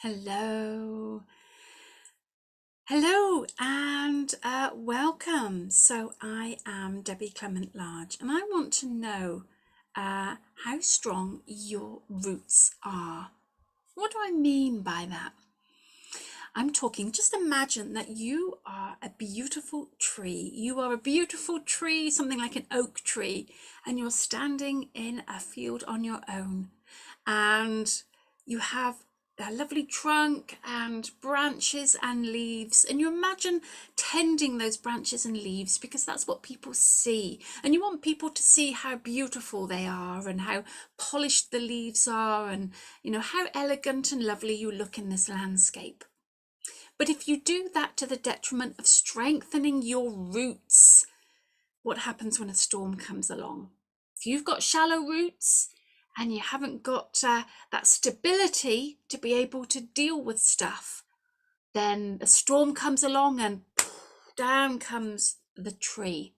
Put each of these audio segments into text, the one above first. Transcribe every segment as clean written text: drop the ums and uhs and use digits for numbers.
Hello, hello, and welcome. So, I am Debbie Clement-Large, and I want to know how strong your roots are. What do I mean by that? I'm talking, just imagine that you are a beautiful tree. You are a beautiful tree, something like an oak tree, and you're standing in a field on your own. And you have a lovely trunk and branches and leaves, and you imagine tending those branches and leaves because that's what people see, and you want people to see how beautiful they are and how polished the leaves are, and how elegant and lovely you look in this landscape. But if you do that to the detriment of strengthening your roots, what happens when a storm comes along? If you've got shallow roots and you haven't got that stability to be able to deal with stuff, then a storm comes along and down comes the tree.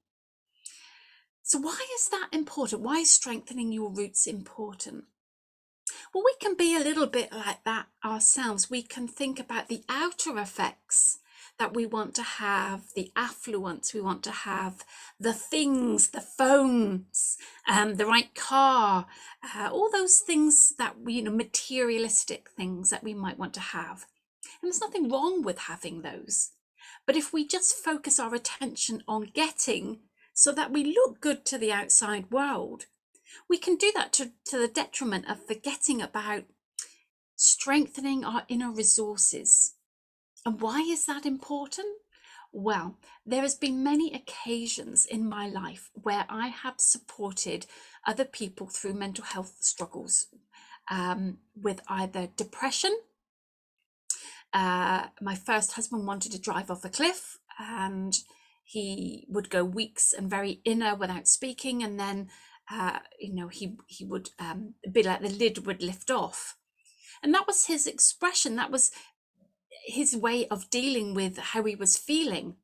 So why is that important? Why is strengthening your roots important? Well, we can be a little bit like that ourselves. We can think about the outer effects that we want to have, the affluence we want to have, the things, the phones, the right car, all those things that we, materialistic things that we might want to have. And there's nothing wrong with having those. But if we just focus our attention on getting so that we look good to the outside world, we can do that to the detriment of forgetting about strengthening our inner resources. And why is that important? Well, there has been many occasions in my life where I have supported other people through mental health struggles, with either depression. My first husband wanted to drive off a cliff, and he would go weeks and very inner without speaking, and then he would be like the lid would lift off, and that was his expression. That was his way of dealing with how he was feeling.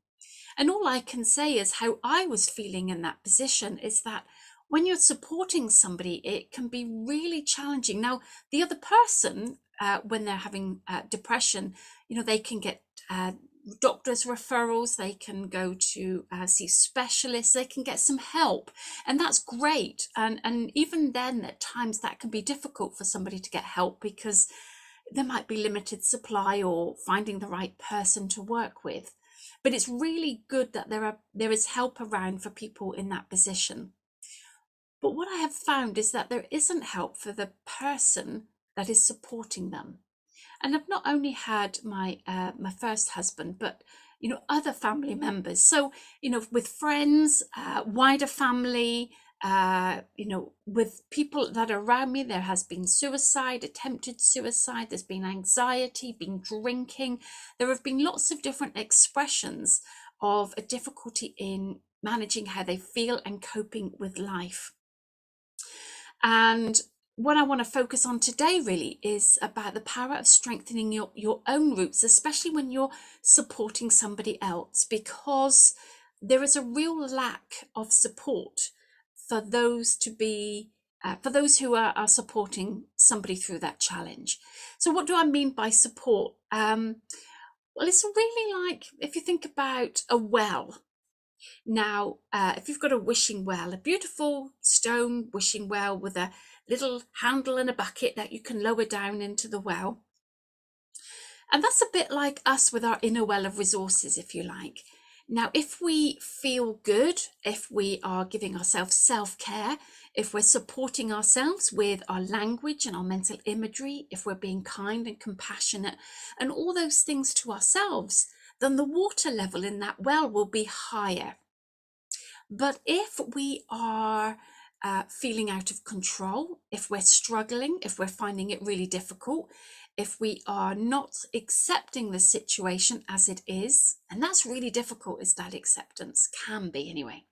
And all I can say is how I was feeling in that position is that when you're supporting somebody, it can be really challenging. Now, the other person, when they're having depression, they can get doctors' referrals, they can go to see specialists, they can get some help, and that's great. And even then, at times, that can be difficult for somebody to get help because there might be limited supply or finding the right person to work with. But it's really good that there is help around for people in that position. But what I have found is that there isn't help for the person that is supporting them. And I've not only had my first husband, but other family members. So with friends, wider family, with people that are around me, there has been suicide, attempted suicide, there's been anxiety, been drinking. There have been lots of different expressions of a difficulty in managing how they feel and coping with life. And what I want to focus on today really is about the power of strengthening your own roots, especially when you're supporting somebody else, because there is a real lack of support for those who are supporting somebody through that challenge. So what do I mean by support? Well, it's really like if you think about a well. Now, if you've got a wishing well, a beautiful stone wishing well with a little handle and a bucket that you can lower down into the well. And that's a bit like us with our inner well of resources, if you like. Now, if we feel good, if we are giving ourselves self-care, if we're supporting ourselves with our language and our mental imagery, if we're being kind and compassionate and all those things to ourselves, then the water level in that well will be higher. But if we are feeling out of control, if we're struggling, if we're finding it really difficult, if we are not accepting the situation as it is, and that's really difficult, is that acceptance, can be anyway.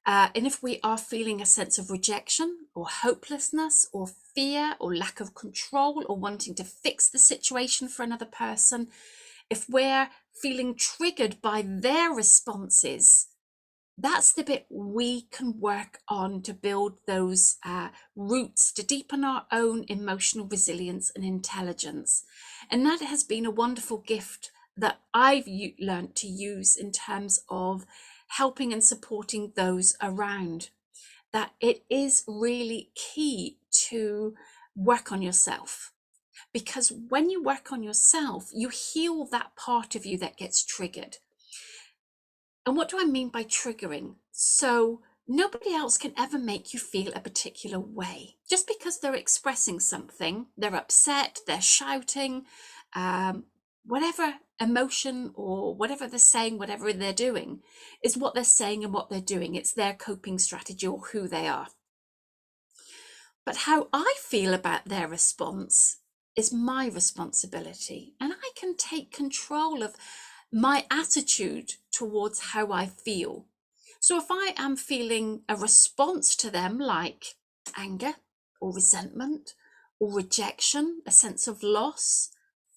And if we are feeling a sense of rejection or hopelessness or fear or lack of control or wanting to fix the situation for another person, if we're feeling triggered by their responses, That's the bit we can work on to build those roots, to deepen our own emotional resilience and intelligence. And that has been a wonderful gift that I've learned to use in terms of helping and supporting those around. That it is really key to work on yourself, because when you work on yourself, you heal that part of you that gets triggered. And what do I mean by triggering? So nobody else can ever make you feel a particular way. Just because they're expressing something, they're upset, they're shouting, whatever emotion or whatever they're saying, whatever they're doing, is what they're saying and what they're doing. It's their coping strategy or who they are. But how I feel about their response is my responsibility. And I can take control of my attitude towards how I feel. So if I am feeling a response to them like anger or resentment or rejection, a sense of loss,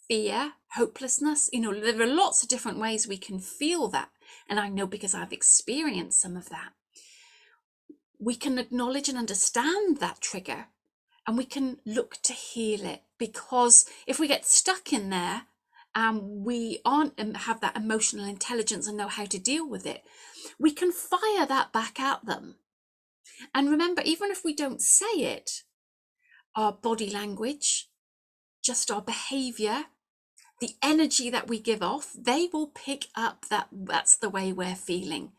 fear, hopelessness, there are lots of different ways we can feel that. And I know because I've experienced some of that. We can acknowledge and understand that trigger, and we can look to heal it, because if we get stuck in there and we aren't have that emotional intelligence and know how to deal with it, we can fire that back at them. And remember, even if we don't say it, our body language, just our behavior, the energy that we give off, they will pick up that that's the way we're feeling.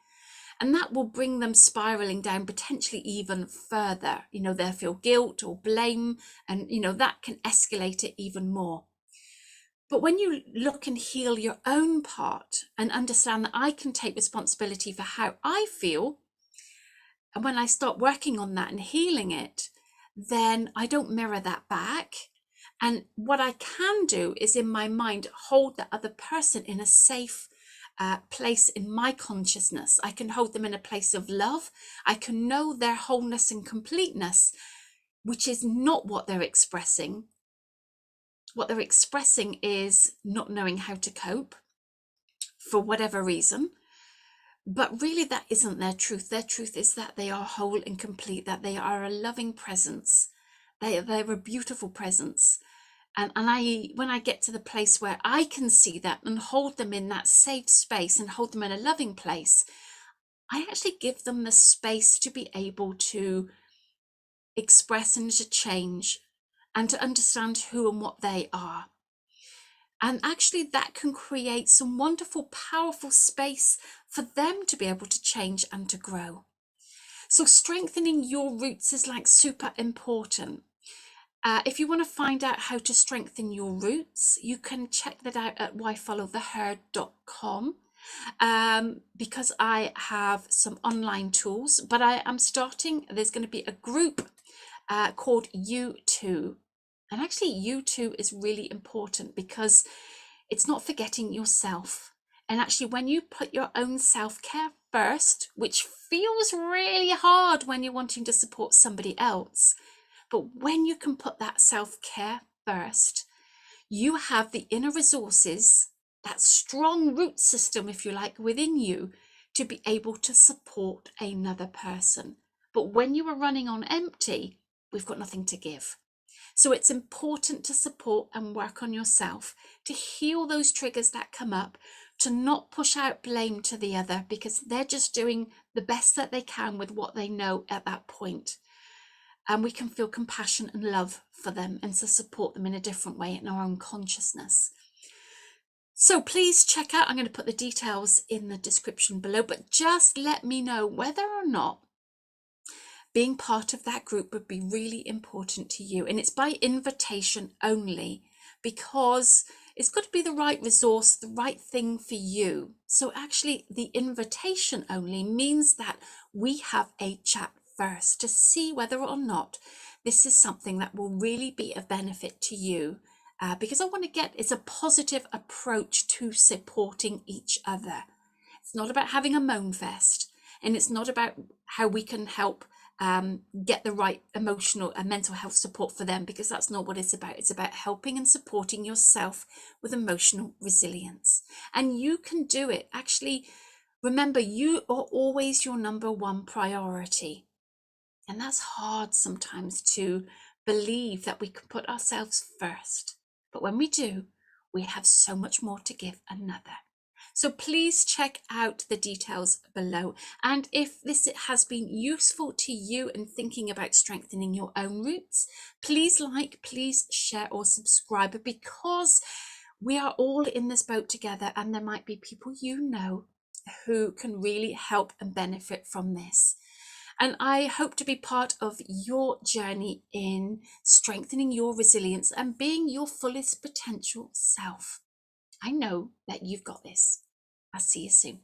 And that will bring them spiraling down, potentially even further. They'll feel guilt or blame, and that can escalate it even more. But when you look and heal your own part and understand that I can take responsibility for how I feel, and when I start working on that and healing it, then I don't mirror that back. And what I can do is, in my mind, hold the other person in a safe place in my consciousness. I can hold them in a place of love. I can know their wholeness and completeness, which is not what they're expressing. What they're expressing is not knowing how to cope for whatever reason. But really, that isn't their truth. Their truth is that they are whole and complete, that they are a loving presence. They're a beautiful presence. And when I get to the place where I can see that and hold them in that safe space and hold them in a loving place, I actually give them the space to be able to express and to change and to understand who and what they are. And actually that can create some wonderful, powerful space for them to be able to change and to grow. So strengthening your roots is super important. If you want to find out how to strengthen your roots, you can check that out at whyfollowtheherd.com, because I have some online tools, but I am starting, there's going to be a group called You2. And actually You2 is really important because it's not forgetting yourself. And actually when you put your own self-care first, which feels really hard when you're wanting to support somebody else, but when you can put that self-care first, you have the inner resources, that strong root system, if you like, within you to be able to support another person. But when you are running on empty, we've got nothing to give. So it's important to support and work on yourself, to heal those triggers that come up, to not push out blame to the other, because they're just doing the best that they can with what they know at that point. And we can feel compassion and love for them and to support them in a different way in our own consciousness. So please check out, I'm going to put the details in the description below, but just let me know whether or not being part of that group would be really important to you. And it's by invitation only, because it's got to be the right resource, the right thing for you. So actually the invitation only means that we have a chat first to see whether or not this is something that will really be of benefit to you, because I want to get, it's a positive approach to supporting each other. It's not about having a moan fest, and it's not about how we can help get the right emotional and mental health support for them, because that's not what it's about. It's about helping and supporting yourself with emotional resilience. And you can do it. Actually, Remember, you are always your number one priority. And that's hard sometimes to believe that we can put ourselves first. But when we do, we have so much more to give another. So please check out the details below. And if this has been useful to you in thinking about strengthening your own roots, please like, please share or subscribe, because we are all in this boat together, and there might be people you know who can really help and benefit from this. And I hope to be part of your journey in strengthening your resilience and being your fullest potential self. I know that you've got this. I'll see you soon.